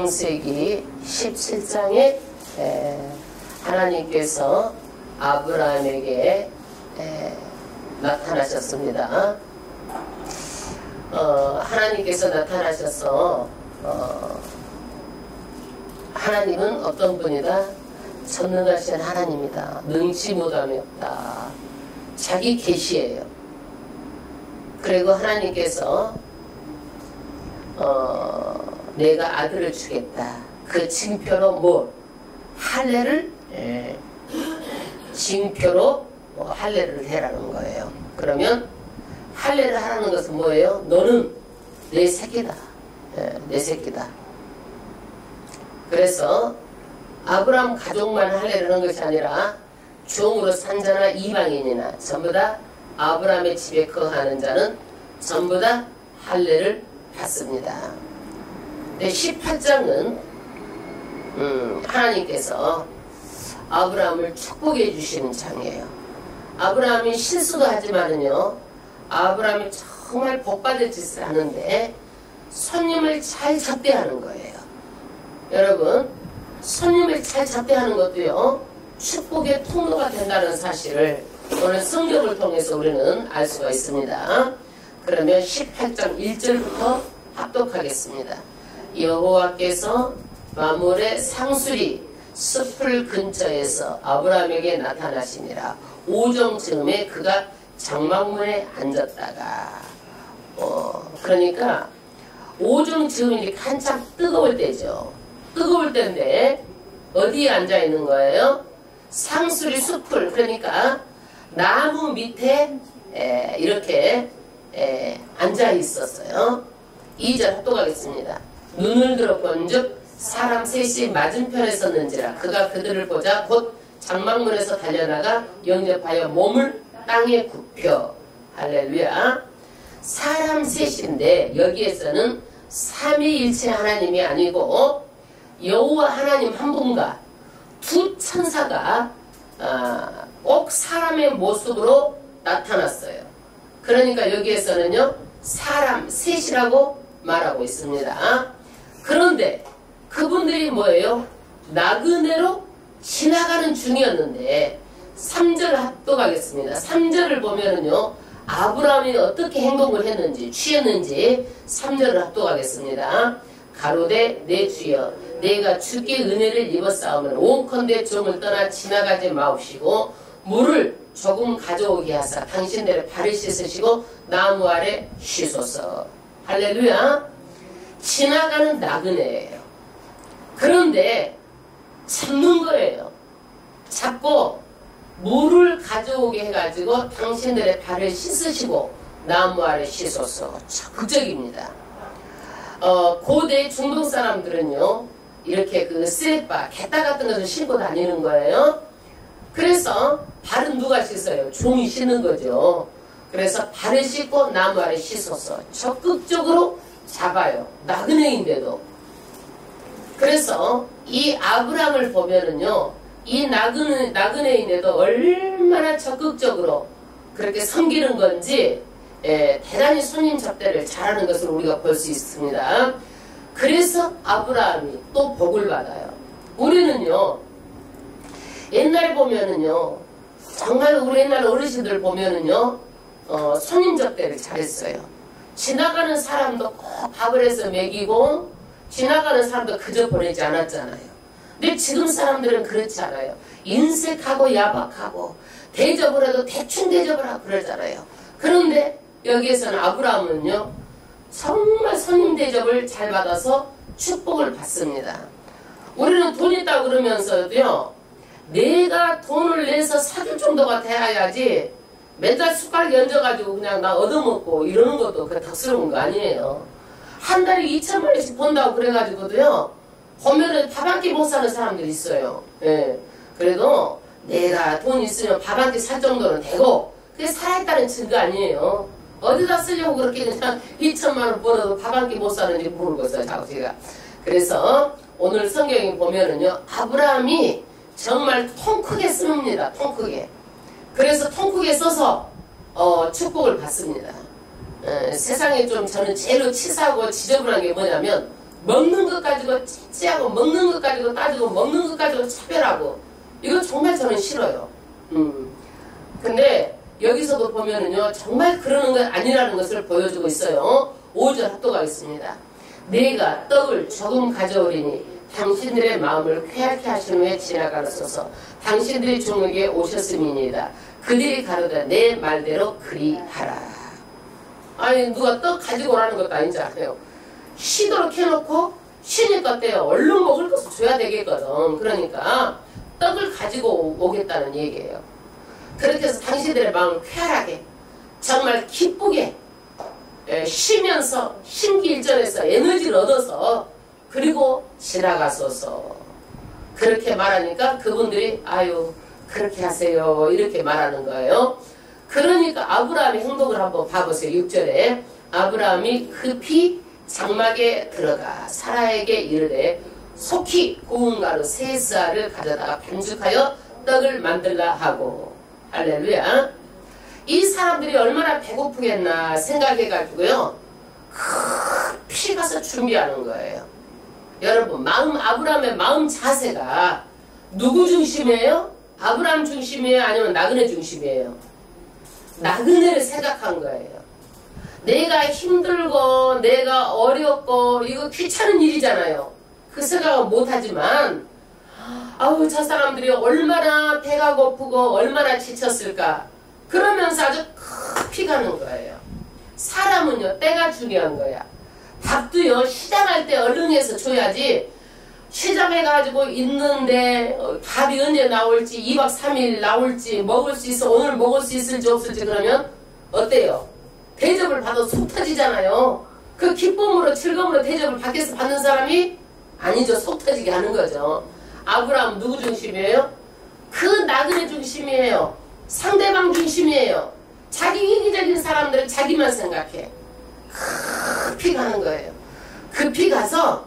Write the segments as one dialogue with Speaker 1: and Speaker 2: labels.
Speaker 1: 창세기 17장에 하나님께서 아브라함에게 나타나셨습니다. 하나님께서 나타나셔서 하나님은 어떤 분이다? 전능하신 하나님이다. 능치 못함이 없다. 자기 계시예요. 그리고 하나님께서 내가 아들을 주겠다. 그 징표로 뭐 할례를 징표로 할례를 해라는 거예요. 그러면 할례를 하라는 것은 뭐예요? 너는 내 새끼다. 내 새끼다. 그래서 아브라함 가족만 할례를 하는 것이 아니라 종으로 산 자나 이방인이나 전부 다 아브라함의 집에 거하는 자는 전부 다 할례를 받습니다. 18장은 하나님께서 아브라함을 축복해 주시는 장이에요. 아브라함이 실수도 하지만은요, 아브라함이 정말 복받을 짓을 하는데 손님을 잘 접대하는 거예요. 여러분, 손님을 잘 접대하는 것도요, 축복의 통로가 된다는 사실을 오늘 성경을 통해서 우리는 알 수가 있습니다. 그러면 18장 1절부터 합독하겠습니다. 여호와께서 마물의 상수리 숲을 근처에서 아브라함에게 나타나시니라. 오정 즈음에 그가 장막문에 앉았다가 그러니까 오정 즈음이 한참 뜨거울 때죠. 뜨거울 때인데 어디에 앉아 있는 거예요? 상수리 숲을, 그러니까 나무 밑에 이렇게 앉아 있었어요. 2절 합독하겠습니다. 눈을 들어 본즉 사람 셋이 맞은편에 섰는지라. 그가 그들을 보자 곧 장막문에서 달려나가 영접하여 몸을 땅에 굽혀. 할렐루야. 사람 셋인데 여기에서는 삼위일체 하나님이 아니고 여호와 하나님 한 분과 두 천사가 꼭 사람의 모습으로 나타났어요. 그러니까 여기에서는요, 사람 셋이라고 말하고 있습니다. 그런데 그분들이 뭐예요? 나그네로 지나가는 중이었는데 3절 합독하겠습니다. 3절을 보면은요, 아브라함이 어떻게 행동을 했는지, 취했는지 3절을 합독하겠습니다. 가로되 내 주여, 내가 주께 은혜를 입었사오면 온컨대 종을 떠나 지나가지 마옵시고 물을 조금 가져오게 하사 당신들의 발을 씻으시고 나무 아래 쉬소서. 할렐루야. 지나가는 나그네예요. 그런데 잡는 거예요. 잡고 물을 가져오게 해가지고 당신들의 발을 씻으시고 나무 아래 쉬소서. 적극적입니다. 고대 중동 사람들은요, 이렇게 그 쓰레빠, 게따 같은 것을 신고 다니는 거예요. 그래서 발은 누가 씻어요? 종이 씻는 거죠. 그래서 발을 씻고 나무 아래 씻어서 적극적으로 잡아요. 나그네인데도. 그래서 이 아브람을 보면은요, 이 나그네인데도 얼마나 적극적으로 그렇게 섬기는 건지 대단히 손님 접대를 잘하는 것을 우리가 볼 수 있습니다. 그래서 아브라함이 또 복을 받아요. 우리는요, 옛날 보면은요, 정말 우리 옛날 어르신들 보면은요, 손님 접대를 잘했어요. 지나가는 사람도 꼭 밥을 해서 먹이고 지나가는 사람도 그저 보내지 않았잖아요. 근데 지금 사람들은 그렇지 않아요. 인색하고 야박하고 대접을 해도 대충 대접을 하고 그러잖아요. 그런데 여기에서는 아브라함은요, 정말 손님 대접을 잘 받아서 축복을 받습니다. 우리는 돈 있다고 그러면서도요, 내가 돈을 내서 사줄 정도가 돼야지 맨날 숟가락 얹어가지고 그냥 나 얻어먹고 이러는 것도 그 덕스러운 거 아니에요. 한 달에 2천만 원씩 번다고 그래가지고도요, 보면은 밥 한 끼 못 사는 사람들이 있어요. 예. 그래도 내가 돈 있으면 밥 한 끼 살 정도는 되고 그게 살아있다는 증거 아니에요. 어디다 쓰려고 그렇게 그냥 2천만 원 벌어도 밥 한 끼 못 사는지 모르겠어요, 자꾸 제가. 그래서 오늘 성경에 보면은요, 아브라함이 정말 통 크게 씁니다. 통 크게. 그래서 통 크게 써서 축복을 받습니다. 세상에 좀 저는 제일 치사하고 지저분한 게 뭐냐면 먹는 것 가지고 찌찌하고 먹는 것 가지고 따지고 먹는 것 가지고 차별하고 이거 정말 저는 싫어요. 근데 여기서도 보면은요 정말 그러는 건 아니라는 것을 보여주고 있어요. 5절 합독하겠습니다. 내가 떡을 조금 가져오리니 당신들의 마음을 쾌하게 하신 후에 지나가소서. 당신들이 종에게 오셨음이니이다. 그들이 가로되 내 말대로 그리하라. 아니 누가 떡 가지고 오라는 것도 아니지 않아요. 쉬도록 해놓고 쉬니까 때요 얼른 먹을 것을 줘야 되겠거든. 그러니까 떡을 가지고 오겠다는 얘기예요. 그렇게 해서 당신들의 마음을 쾌활하게 정말 기쁘게 쉬면서 심기일전에서 에너지를 얻어서 그리고 지나가소서. 그렇게 말하니까 그분들이 아유 그렇게 하세요 이렇게 말하는 거예요. 그러니까 아브라함의 행동을 한번 봐보세요. 6절에 아브라함이 급히 장막에 들어가 사라에게 이르되 속히 고운 가루 세 쌀을 가져다가 반죽하여 떡을 만들라 하고. 할렐루야. 이 사람들이 얼마나 배고프겠나 생각해가지고요 급히 가서 준비하는 거예요. 여러분 아브라함의 마음 자세가 누구 중심이에요? 아브라함 중심이에요? 아니면 나그네 중심이에요? 나그네를 생각한 거예요. 내가 힘들고 내가 어렵고 이거 귀찮은 일이잖아요. 그 생각은 못하지만 아우 저 사람들이 얼마나 배가 고프고 얼마나 지쳤을까 그러면서 아주 급히 가는 거예요. 사람은요 때가 중요한 거야. 밥도요 시장할 때 얼른 해서 줘야지 시장해가지고 있는데 밥이 언제 나올지 2박 3일 나올지 먹을 수 있어 오늘 먹을 수 있을지 없을지 그러면 어때요? 대접을 받아도 속 터지잖아요. 그 기쁨으로 즐거움으로 대접을 밖에서 받는 사람이 아니죠. 속 터지게 하는 거죠. 아브라함 누구 중심이에요? 그 나그네 중심이에요. 상대방 중심이에요. 자기 이기적인 사람들은 자기만 생각해. 급히 가는 거예요. 급히 가서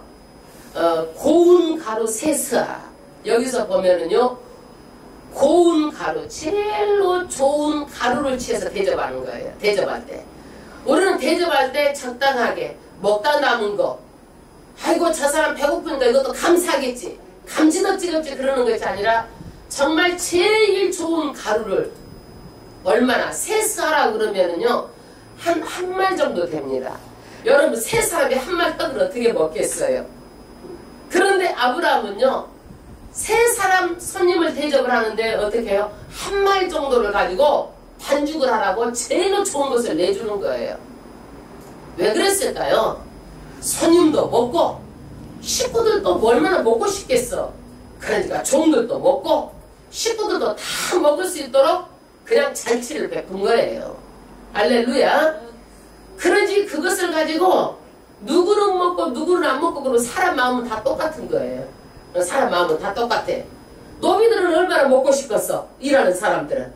Speaker 1: 고운 가루 세스아. 여기서 보면은요 고운 가루 제일로 좋은 가루를 취해서 대접하는 거예요. 대접할 때 우리는 대접할 때 적당하게 먹다 남은 거 아이고 저 사람 배고프니까 이것도 감사하겠지 감지덕지덕지 그러는 것이 아니라 정말 제일 좋은 가루를 얼마나 세스하라 그러면은요 한 말 정도 됩니다. 여러분 세 사람이 한 말 떡을 어떻게 먹겠어요? 그런데 아브라함은요 세 사람 손님을 대접을 하는데 어떻게 해요? 한 말 정도를 가지고 반죽을 하라고 제일 좋은 것을 내주는 거예요. 왜 그랬을까요? 손님도 먹고 식구들도 얼마나 먹고 싶겠어. 그러니까 종들도 먹고 식구들도 다 먹을 수 있도록 그냥 잔치를 베푼 거예요. 할렐루야. 그러지 그것을 가지고 누구는 먹고 누구는 안 먹고 그러면 사람 마음은 다 똑같은 거예요. 사람 마음은 다 똑같아. 노비들은 얼마나 먹고 싶겠어. 일하는 사람들은.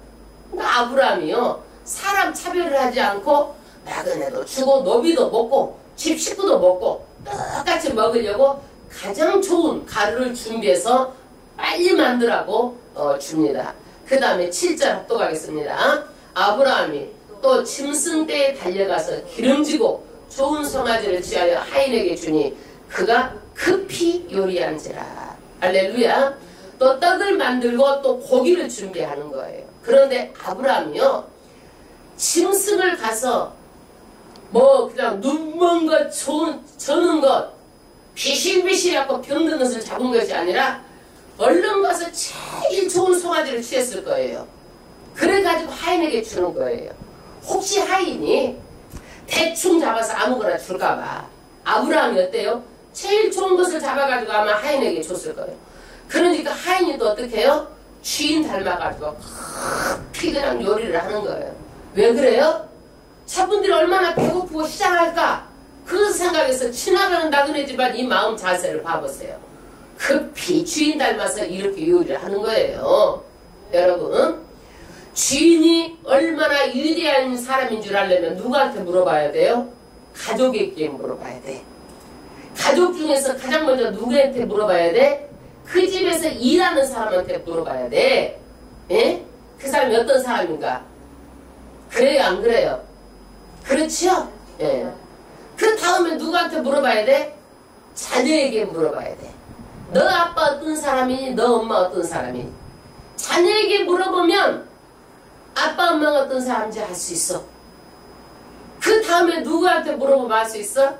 Speaker 1: 그러니까 아브라함이요 사람 차별을 하지 않고 나그네도 주고 노비도 먹고 집 식구도 먹고 똑같이 먹으려고 가장 좋은 가루를 준비해서 빨리 만들라고 줍니다. 그 다음에 7절 합독하겠습니다. 아브라함이 또 짐승떼에 달려가서 기름지고 좋은 송아지를 취하여 하인에게 주니 그가 급히 요리한지라. 할렐루야. 또 떡을 만들고 또 고기를 준비하는 거예요. 그런데 아브라함이요 짐승을 가서 뭐 그냥 눈먼 것 저는 것 비실비실하고 병든 것을 잡은 것이 아니라 얼른 가서 제일 좋은 송아지를 취했을 거예요. 그래가지고 하인에게 주는 거예요. 혹시 하인이 대충 잡아서 아무거나 줄까봐 아브라함이 어때요? 제일 좋은 것을 잡아가지고 아마 하인에게 줬을 거예요. 그러니까 하인이 또 어떻게 해요? 주인 닮아가지고 급히 그냥 요리를 하는 거예요. 왜 그래요? 저분들이 얼마나 배고프고 시장할까? 그 생각에서 지나가는 나그네지만 이 마음 자세를 봐보세요. 급히 주인 닮아서 이렇게 요리를 하는 거예요. 여러분 주인이 얼마나 위대한 사람인 줄 알려면 누구한테 물어봐야 돼요? 가족에게 물어봐야 돼. 가족 중에서 가장 먼저 누구한테 물어봐야 돼? 그 집에서 일하는 사람한테 물어봐야 돼. 예? 그 사람이 어떤 사람인가? 그래요 안 그래요? 그렇죠? 예. 그 다음에 누구한테 물어봐야 돼? 자녀에게 물어봐야 돼. 너 아빠 어떤 사람이니? 너 엄마 어떤 사람이니? 자녀에게 물어보면 아빠 엄마가 어떤 사람인지 알 수 있어. 그 다음에 누구한테 물어보면 알 수 있어?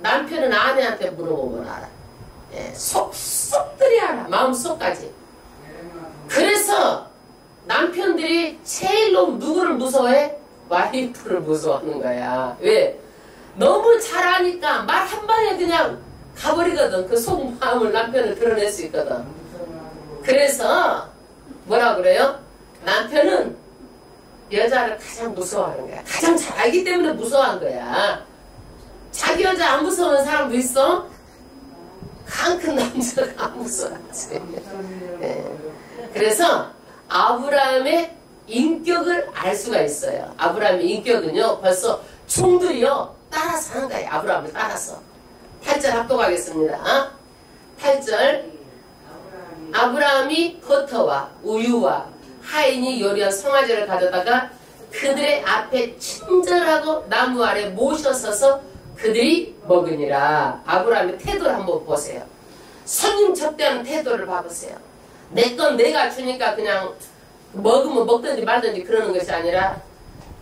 Speaker 1: 남편은 아내한테 물어보면 알아. 예, 속속들이 알아. 마음속까지. 그래서 남편들이 제일로 누구를 무서워해? 와이프를 무서워하는 거야. 왜? 너무 잘 아니까 말 한방에 그냥 가버리거든. 그 속마음을 남편을 드러낼 수 있거든. 그래서 뭐라 그래요? 남편은 여자를 가장 무서워하는 거야. 가장 잘 알기 때문에 무서워한 거야. 자기 여자 안 무서워하는 사람도 있어? 강 큰 남자가 안 무서워하지. 네. 그래서 아브라함의 인격을 알 수가 있어요. 아브라함의 인격은요, 벌써 총들이요 따라서 하는 거예요. 아브라함을 따라서. 8절 합독하겠습니다. 8절. 아브라함이 버터와 우유와 하인이 요리한 송아지를 가져다가 그들의 앞에 친절하고 나무 아래 모셔서서 그들이 먹으니라. 아브라함의 태도를 한번 보세요. 손님 접대하는 태도를 봐보세요. 내 건 내가 주니까 그냥 먹으면 먹든지 말든지 그러는 것이 아니라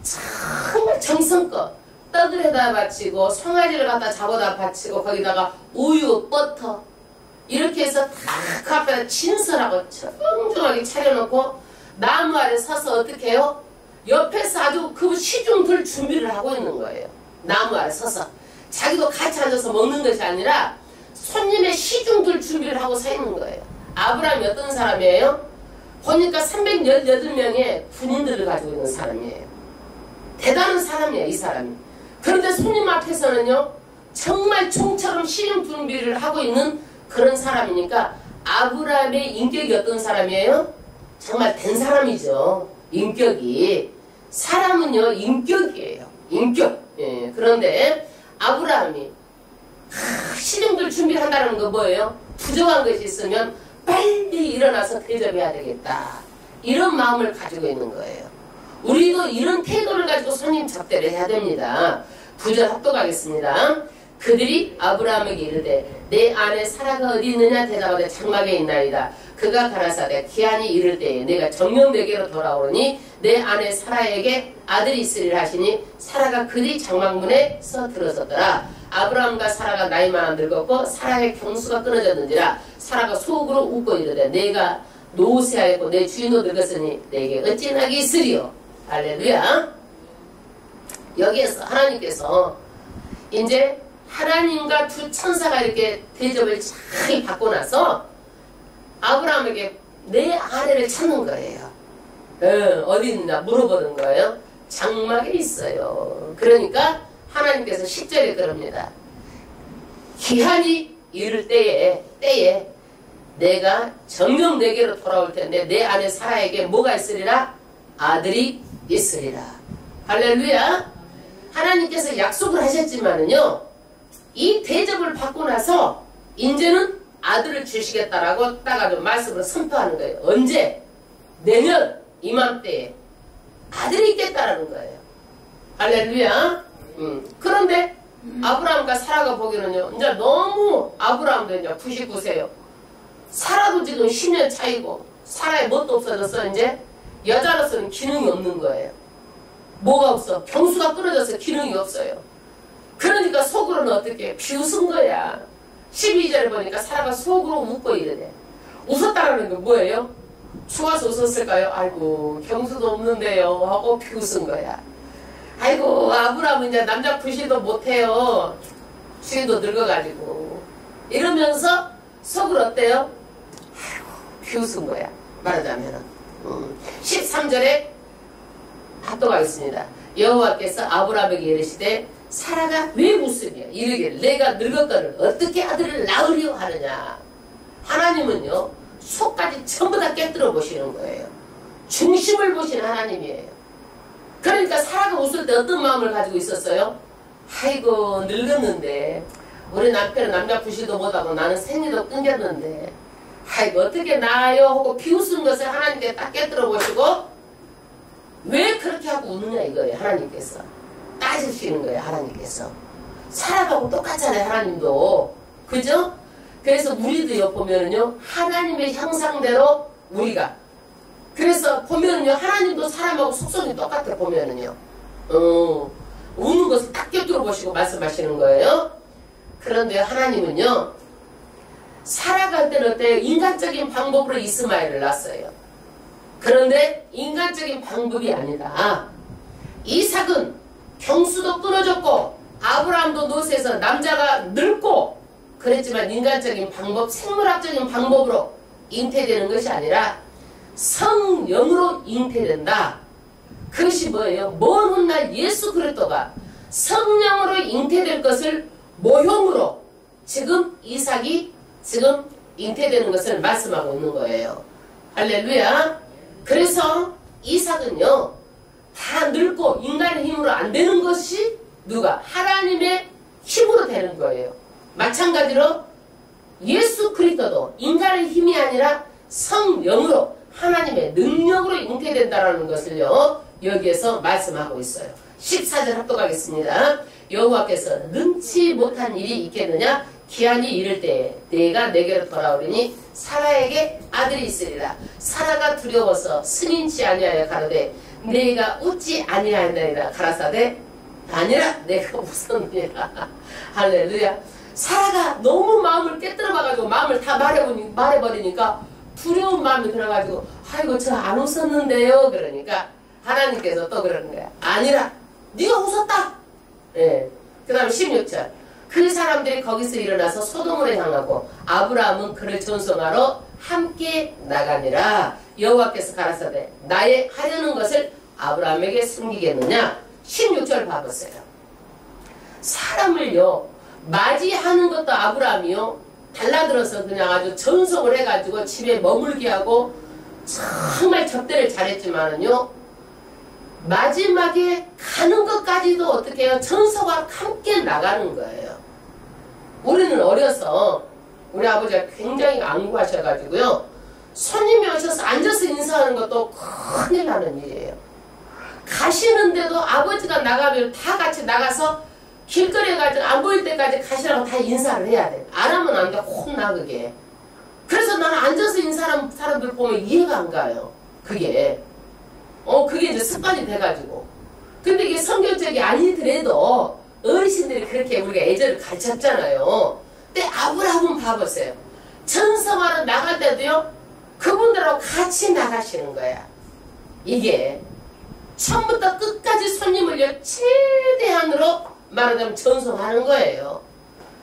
Speaker 1: 정말 정성껏 떡을 해다 바치고 송아지를 갖다 잡아다 바치고 거기다가 우유, 버터 이렇게 해서 다 그 앞에다 진설하고 정중하게 차려놓고 나무 아래 서서 어떻게 해요? 옆에서 아주 그 시중 들 준비를 하고 있는 거예요. 나무 아래 서서. 자기도 같이 앉아서 먹는 것이 아니라 손님의 시중 들 준비를 하고 서 있는 거예요. 아브라함이 어떤 사람이에요? 보니까 318명의 군인들을 가지고 있는 사람이에요. 대단한 사람이에요, 이 사람이. 그런데 손님 앞에서는요, 정말 총처럼 시중 준비를 하고 있는 그런 사람이니까 아브라함의 인격이 어떤 사람이에요? 정말 된 사람이죠. 인격이. 사람은요, 인격이에요. 인격. 예. 그런데 아브라함이 시중들 준비를 한다는 거 뭐예요? 부족한 것이 있으면 빨리 일어나서 대접해야 되겠다. 이런 마음을 가지고 있는 거예요. 우리도 이런 태도를 가지고 손님 접대를 해야 됩니다. 9절 합독하겠습니다. 그들이 아브라함에게 이르되 내 아내 사라가 어디 있느냐 대답하되 장막에 있나이다. 그가 가라사대 기한이 이를 때에 내가 정녕 내게로 돌아오니 내 아내 사라에게 아들이 있으리라 하시니 사라가 그리 장막문에서 들어섰더라. 아브라함과 사라가 나이 많아 늙었고 사라의 경수가 끊어졌는지라. 사라가 속으로 웃고 이르되 내가 노쇠하였고 내 주인도 늙었으니 내게 어찌 낙이 있으리요. 할렐루야. 여기에서 하나님께서 이제 하나님과 두 천사가 이렇게 대접을 잘 받고 나서 아브라함에게 내 아내를 찾는 거예요. 어디 있느냐 물어보는 거예요. 장막에 있어요. 그러니까 하나님께서 10절에 그럽니다. 기한이 이를 때에 내가 정녕 내게로 돌아올 텐데 내 아내 사라에게 뭐가 있으리라? 아들이 있으리라. 할렐루야. 하나님께서 약속을 하셨지만은요, 이 대접을 받고 나서 이제는 아들을 주시겠다라고 딱 아주 말씀으로 선포하는 거예요. 언제? 내년 이맘때에 아들이 있겠다라는 거예요. 할렐루야. 그런데 아브라함과 사라가 보기는요, 이제 너무 아브라함도 이제 99세요. 사라도 지금 10년 차이고 사라의 뭣도 없어졌어. 이제 여자로서는 기능이 없는 거예요. 뭐가 없어? 경수가 끊어져서 기능이 없어요. 그러니까 속으로는 어떻게 비웃은 거야. 12절에 보니까 사라가 속으로 웃고 이러네. 웃었다라는 건 뭐예요? 좋아서 웃었을까요? 아이고 경수도 없는데요 하고 비웃은 거야. 아이고 아브라함은 이제 남자 부실도 못해요. 주인도 늙어가지고 이러면서 속으로 어때요? 아이고 비웃은 거야. 말하자면은 13절에 합독하겠습니다. 여호와께서 아브라함에게 이르시되 사라가 왜 웃으며 이르기를 내가 늙었거늘 어떻게 아들을 낳으려 하느냐. 하나님은요 속까지 전부 다 깨뜨려 보시는 거예요. 중심을 보시는 하나님이에요. 그러니까 사라가 웃을 때 어떤 마음을 가지고 있었어요? 아이고 늙었는데 우리 남편은 남자 부실도 못하고 나는 생리도 끊겼는데 아이고 어떻게 나아요 하고 비웃은 것을 하나님께 딱 깨뜨려 보시고 왜 그렇게 하고 웃느냐 이거예요. 하나님께서 따지시는 거예요. 하나님께서 사라하고 똑같잖아요. 하나님도 그죠? 그래서 우리도요 보면은요 하나님의 형상대로 우리가 그래서 보면은요 하나님도 사람하고 속성이 똑같아 보면은요 우는 것을 딱 꿰뚫어 보시고 말씀하시는 거예요. 그런데 하나님은요 살아갈 때는 어때요? 인간적인 방법으로 이스마엘을 낳았어요. 그런데 인간적인 방법이 아니다. 이삭은 경수도 끊어졌고 아브라함도 노새에서 남자가 늙고 그랬지만 인간적인 방법, 생물학적인 방법으로 잉태되는 것이 아니라 성령으로 잉태된다. 그것이 뭐예요? 먼 훗날 예수 그리스도가 성령으로 잉태될 것을 모형으로 지금 이삭이 지금 잉태되는 것을 말씀하고 있는 거예요. 할렐루야. 그래서 이삭은요 다 늙고 인간의 힘으로 안 되는 것이 누가? 하나님의 힘으로 되는 거예요. 마찬가지로 예수 그리스도도 인간의 힘이 아니라 성령으로 하나님의 능력으로 잉태된다라는 것을요 여기에서 말씀하고 있어요. 14절 합독하겠습니다. 여호와께서 능치 못한 일이 있겠느냐? 기한이 이를 때에 내가 내게로 돌아오리니 사라에게 아들이 있으리라. 사라가 두려워서 승인치 아니하여 가로되 내가 웃지 아니하였나이다 가라사대 아니라 내가 웃었느니라. 할렐루야. 사라가 너무 마음을 깨뜨려봐가지고 마음을 다 말해버리니까 두려운 마음이 들어가지고 아이고 저 안 웃었는데요. 그러니까 하나님께서 또 그러는 거야. 아니라 네가 웃었다. 예. 그 다음 16절 그 사람들이 거기서 일어나서 소돔으로 향하고 아브라함은 그를 전송하러 함께 나가니라. 여호와께서 가라사대 나의 하려는 것을 아브라함에게 숨기겠느냐. 16절 봐보세요. 사람을요 맞이하는 것도 아브라함이요 달라들어서 그냥 아주 전송을 해가지고 집에 머물게 하고 정말 접대를 잘했지만은요 마지막에 가는 것까지도 어떻게 해요? 전서가 함께 나가는 거예요. 우리는 어려서 우리 아버지가 굉장히 안구하셔가지고요 손님이 오셔서 앉아서 인사하는 것도 큰일 나는 일이에요. 가시는데도 아버지가 나가면 다 같이 나가서 길거리에 가지고 안 보일 때까지 가시라고 다 인사를 해야 돼. 안 하면 안 돼. 혼나 그게. 그래서 나는 앉아서 인사하는 사람들 보면 이해가 안 가요. 그게 이제 습관이 돼가지고. 근데 이게 성경적이 아니더라도 어르신들이 그렇게 우리가 예전에 가르쳤잖아요. 근데 아브라함은 봐보세요. 전성하러 나갈 때도요 그분들하고 같이 나가시는 거야. 이게 처음부터 끝까지 손님을요 최대한으로 말하자면 전송하는 거예요.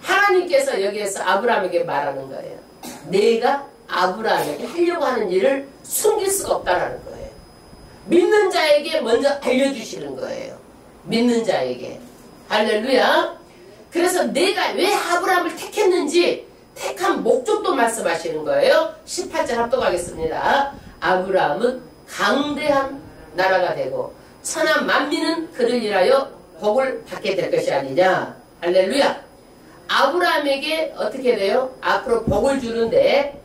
Speaker 1: 하나님께서 여기에서 아브라함에게 말하는 거예요. 내가 아브라함에게 하려고 하는 일을 숨길 수가 없다라는 거예요. 믿는 자에게 먼저 알려주시는 거예요. 믿는 자에게. 할렐루야. 그래서 내가 왜 아브라함을 택했는지 택한 목적도 말씀하시는 거예요. 18절 합독하겠습니다. 아브라함은 강대한 나라가 되고 천하 만민은 그를 인하여 복을 받게 될 것이 아니냐. 할렐루야. 아브라함에게 어떻게 돼요? 앞으로 복을 주는데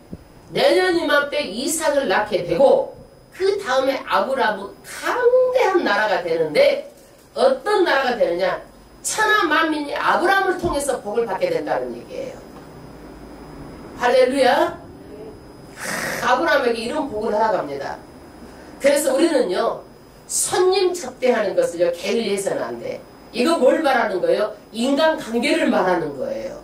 Speaker 1: 내년 이맘때 이삭을 낳게 되고 그 다음에 아브라함은 강대한 나라가 되는데 어떤 나라가 되느냐? 천하 만민이 아브라함을 통해서 복을 받게 된다는 얘기예요. 할렐루야. 아브라함에게 이런 복을 허락합니다. 그래서 우리는요 손님 접대하는 것을요 게을리해서는 안 돼. 이거 뭘 말하는 거예요? 인간관계를 말하는 거예요.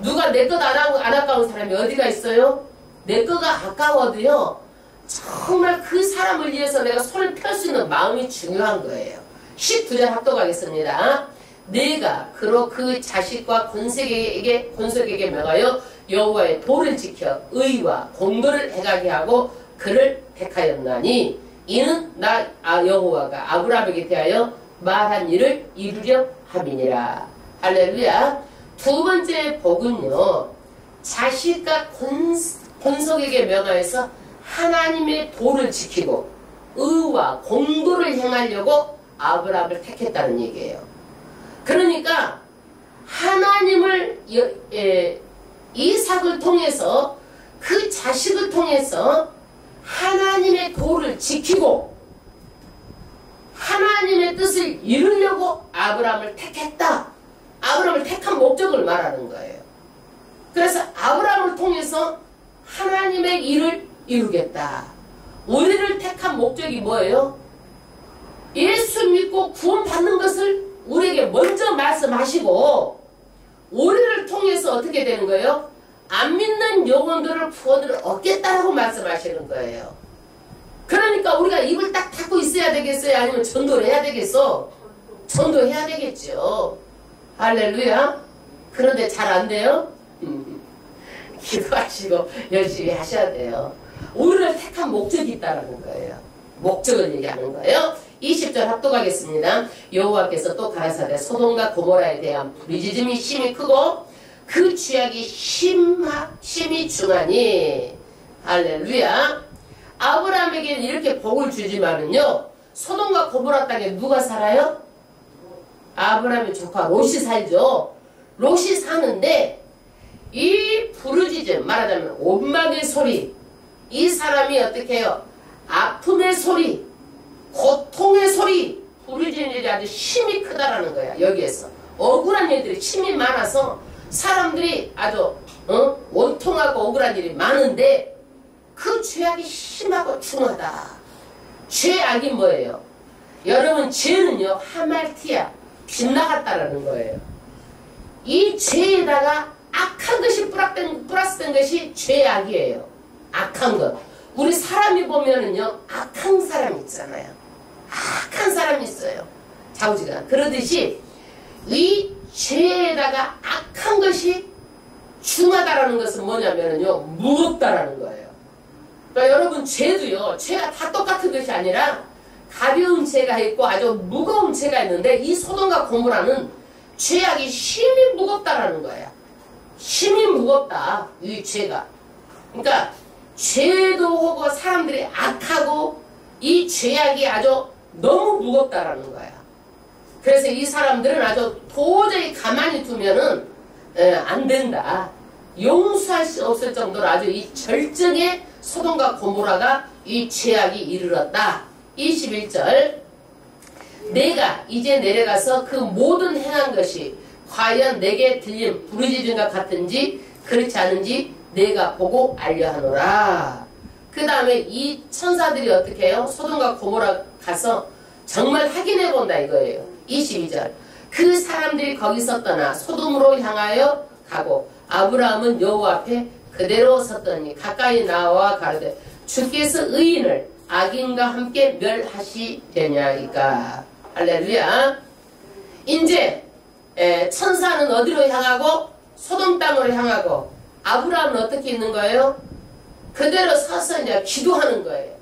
Speaker 1: 누가 내 것 안 아까운 사람이 어디가 있어요? 내 거가 아까워도요 정말 그 사람을 위해서 내가 손을 펼 수 있는 마음이 중요한 거예요. 19절 합독하겠습니다. 내가 그로 그 자식과 권속에게 명하여 여호와의 도를 지켜 의와 공도를 행하게 하고 그를 택하였나니 이는 나 여호와가 아브라함에게 대하여 말한 일을 이루려 함이니라. 할렐루야. 두 번째 복은요 자식과 권속에게 명하여서 하나님의 도를 지키고 의와 공도를 행하려고 아브라함을 택했다는 얘기예요. 그러니까 하나님을 이삭을 통해서 그 자식을 통해서 하나님의 도를 지키고 하나님의 뜻을 이루려고 아브라함을 택했다. 아브라함을 택한 목적을 말하는 거예요. 그래서 아브라함을 통해서 하나님의 일을 이루겠다. 우리를 택한 목적이 뭐예요? 예수 믿고 구원받는 것을 우리에게 먼저 말씀하시고 우리를 통해서 어떻게 되는 거예요? 안 믿는 영혼들을 구원을 얻겠다라고 말씀하시는 거예요. 그러니까 우리가 입을 딱 닫고 있어야 되겠어요? 아니면 전도를 해야 되겠어? 전도해야 되겠죠. 할렐루야. 그런데 잘 안 돼요? 기도하시고 열심히 하셔야 돼요. 우리를 택한 목적이 있다는 거예요. 목적을 얘기하는 거예요. 20절 합독하겠습니다. 여호와께서 또 가라사대 소돔과 고모라에 대한 부르짖음이 심히 크고 그 죄악이 심히 중하니 할렐루야. 아브라함에게는 이렇게 복을 주지만은요, 소돔과 고모라 땅에 누가 살아요? 아브라함의 조카 롯이 살죠. 롯이 사는데 이 부르짖음, 말하자면 원망의 소리, 이 사람이 어떻게 해요? 아픔의 소리, 고통의 소리, 부르짖는 일이 아주 힘이 크다라는 거야. 여기에서 억울한 일들이 힘이 많아서 사람들이 아주 원통하고 억울한 일이 많은데 그 죄악이 심하고 중하다. 죄악이 뭐예요? 여러분, 죄는요 하말티아, 빗나갔다라는 거예요. 이 죄에다가 악한 것이 플러스된 것이 죄악이에요. 악한 것. 우리 사람이 보면은요, 악한 사람이 있잖아요. 악한 사람이 있어요. 좌우지간. 그러듯이 이 죄에다가 악한 것이 중하다라는 것은 뭐냐면은요, 무겁다라는 거예요. 그러니까 여러분, 죄도요, 죄가 다 똑같은 것이 아니라 가벼운 죄가 있고 아주 무거운 죄가 있는데 이 소돔과 고모라는 죄악이 힘이 무겁다라는 거예요. 힘이 무겁다, 이 죄가. 그러니까 죄도 하고 사람들이 악하고 이 죄악이 아주 너무 무겁다라는 거야. 그래서 이 사람들은 아주 도저히 가만히 두면은 안 된다. 용서할 수 없을 정도로 아주 이 절정의 소돔과 고모라가 이 죄악이 이르렀다. 21절. 내가 이제 내려가서 그 모든 행한 것이 과연 내게 들린 부르짖음과 같은지 그렇지 않은지 내가 보고 알려하노라. 그 다음에 이 천사들이 어떻게 해요? 소돔과 고모라 가서 정말 확인해 본다 이거예요. 22절. 그 사람들이 거기서 떠나 소돔으로 향하여 가고 아브라함은 여호와 앞에 그대로 섰더니 가까이 나와 가로되 주께서 의인을 악인과 함께 멸하시려냐이까. 할렐루야. 이제 천사는 어디로 향하고? 소돔 땅으로 향하고 아브라함은 어떻게 있는 거예요? 그대로 서서 이제 기도하는 거예요.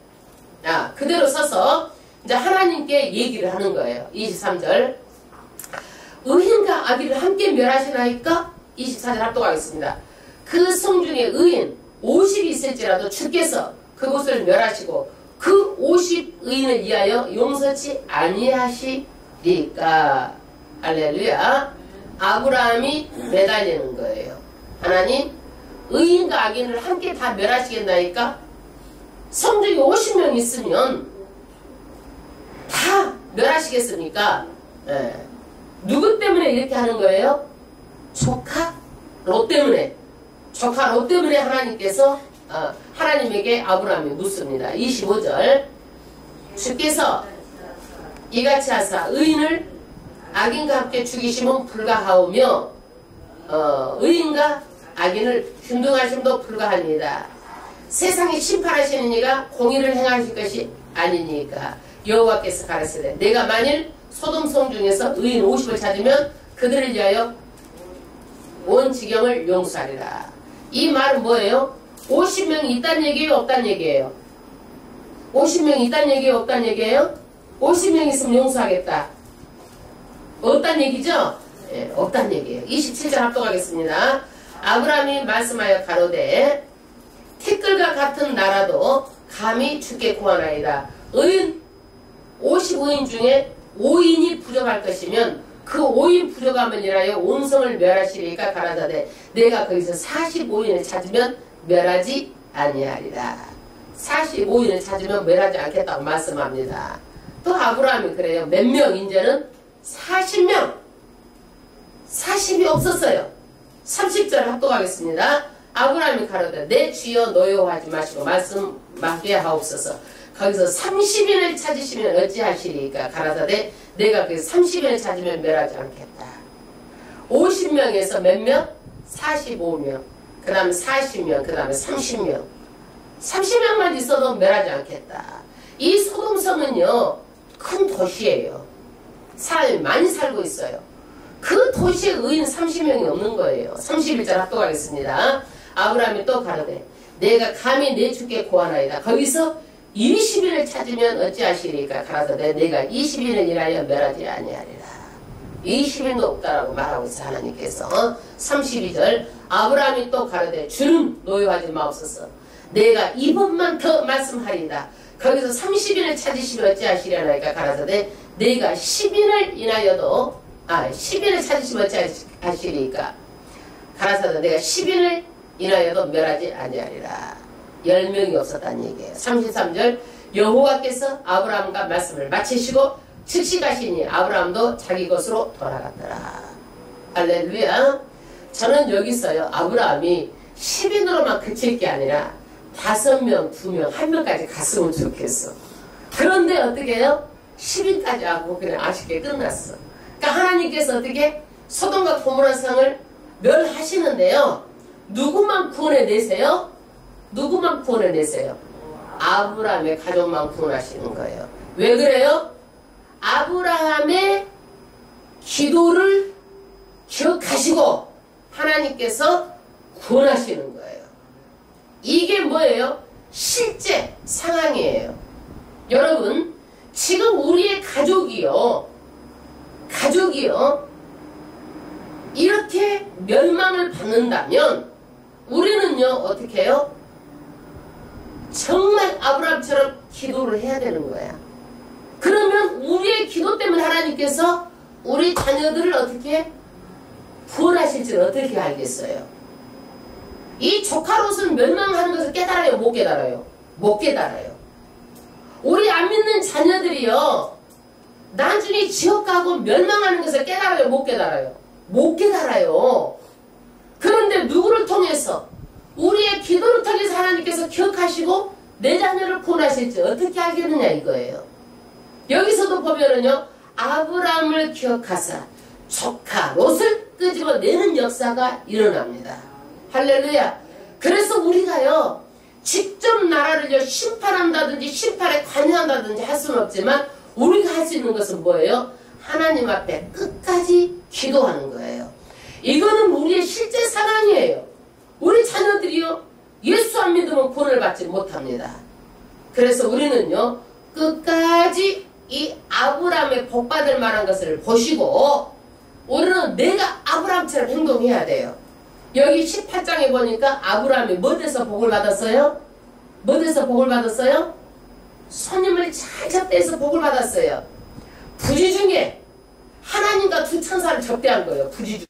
Speaker 1: 그대로 서서 이제 하나님께 얘기를 하는 거예요. 23절. 의인과 악인을 함께 멸하시나이까? 24절 합독하겠습니다. 그 성 중에 의인 50이 있을지라도 주께서 그곳을 멸하시고 그 50의인을 위하여 용서치 아니하시리까. 할렐루야. 아브라함이 매달리는 거예요. 하나님, 의인과 악인을 함께 다 멸하시겠나이까? 성 중에 50명 있으면 다 멸하시겠습니까? 누구 때문에 이렇게 하는 거예요? 조카 롯 때문에. 조카 롯 때문에 하나님께서 하나님에게 아브라함이 묻습니다. 25절. 주께서 이같이 하사 의인을 악인과 함께 죽이심은 불가하오며 의인과 악인을 균등하심도 불가합니다. 세상에 심판하시는 이가 공의를 행하실 것이 아니니까. 여호와께서 가라사대 내가 만일 소돔 성 중에서 의인 50을 찾으면 그들을 위하여 온 지경을 용서하리라. 이 말은 뭐예요? 50명이 있다는 얘기예요? 없다는 얘기예요? 50명이 있다는 얘기예요? 없다는 얘기예요? 50명 있으면 용서하겠다. 없다는 얘기죠? 예, 없다는 얘기예요. 27절 합독하겠습니다. 아브라함이 말씀하여 가로되 티끌과 같은 나라도 감히 주께 구하나이다. 의인 50의인 중에 5인이 부족할 것이면 그 5인 부족함을 인하여 온 성을 멸하시리까 가라사대 내가 거기서 45인을 찾으면 멸하지 아니하리라. 45인을 찾으면 멸하지 않겠다고 말씀합니다. 또 아브라함이 그래요. 몇 명? 이제는 40명. 40이 없었어요. 30절 합독하겠습니다. 아브라함이 가로되 내 주여 노여워하지 마시고 말씀하게 하옵소서. 거기서 30인을 찾으시면 어찌하시리까 가라사대 내가 그 30인을 찾으면 멸하지 않겠다. 50명에서 몇 명? 45명. 그 다음에 40명. 그 다음에 30명. 30명만 있어도 멸하지 않겠다. 이 소돔성은요 큰 도시예요. 사람이 많이 살고 있어요. 그 도시에 의인 30명이 없는 거예요. 31절 합독하겠습니다. 아브라함이 또 가로되 내가 감히 내 주께 고하나이다. 거기서 20인을 찾으면 어찌하시리까 가라사대 내가 20인을 인하여 멸하지 아니하리라. 20인도 없다라고 말하고 있어 하나님께서. 32절 아브라함이 또 가로되 주는 노여하지 마옵소서. 내가 이번만 더 말씀하리이다. 거기서 30인을 찾으시면 어찌하시려나이까 가라사대 내가 10인을 인하여도 10인을 찾으시면 어찌하시리까 가라사대 내가 10인을 인하여도 멸하지 아니하리라. 10명이 없었다는 얘기예요. 33절 여호와께서 아브라함과 말씀을 마치시고 즉시 가시니 아브라함도 자기 것으로 돌아갔더라. 할렐루야. 저는 여기서요 아브라함이 10인으로만 그칠 게 아니라 5명, 2명, 1명까지 갔으면 좋겠어. 그런데 어떻게 해요? 10인까지 하고 그냥 아쉽게 끝났어. 그러니까 하나님께서 어떻게 소돔과 고모라 성을 멸하시는데요. 누구만 구원해내세요? 누구만 구원해내세요? 아브라함의 가족만 구원하시는 거예요. 왜 그래요? 아브라함의 기도를 기억하시고 하나님께서 구원하시는 거예요. 이게 뭐예요? 실제 상황이에요. 여러분 지금 우리의 가족이요 이렇게 멸망을 받는다면 우리는요 어떻게 해요? 정말 아브라함처럼 기도를 해야 되는 거야. 그러면 우리의 기도 때문에 하나님께서 우리 자녀들을 어떻게 구원하실지를 어떻게 알겠어요? 이 조카 롯은 멸망하는 것을 깨달아요? 못 깨달아요? 못 깨달아요. 우리 안 믿는 자녀들이요 나중에 지옥 가고 멸망하는 것을 깨달아요? 못 깨달아요? 못 깨달아요. 그런데 누구를 통해서? 우리의 기도를 통해서 하나님께서 기억하시고 내 자녀를 구원하실지 어떻게 알겠느냐 이거예요. 여기서도 보면은요 아브라함을 기억하사 조카 롯을 끄집어내는 역사가 일어납니다. 할렐루야. 그래서 우리가요 직접 나라를요 심판한다든지 심판에 관여한다든지 할 수는 없지만 우리가 할 수 있는 것은 뭐예요? 하나님 앞에 끝까지 기도하는 거예요. 이거는 우리의 실제 상황이에요. 우리 자녀들이요 예수 안 믿으면 구원을 받지 못합니다. 그래서 우리는요 끝까지 이 아브라함의 복받을 만한 것을 보시고 우리는 내가 아브라함처럼 행동해야 돼요. 여기 18장에 보니까 아브라함이 뭐돼서 복을 받았어요? 뭐돼서 복을 받았어요? 손님을 잘 접대해서 복을 받았어요. 부지 중에 하나님과 두 천사를 접대한 거예요. 부지 중에.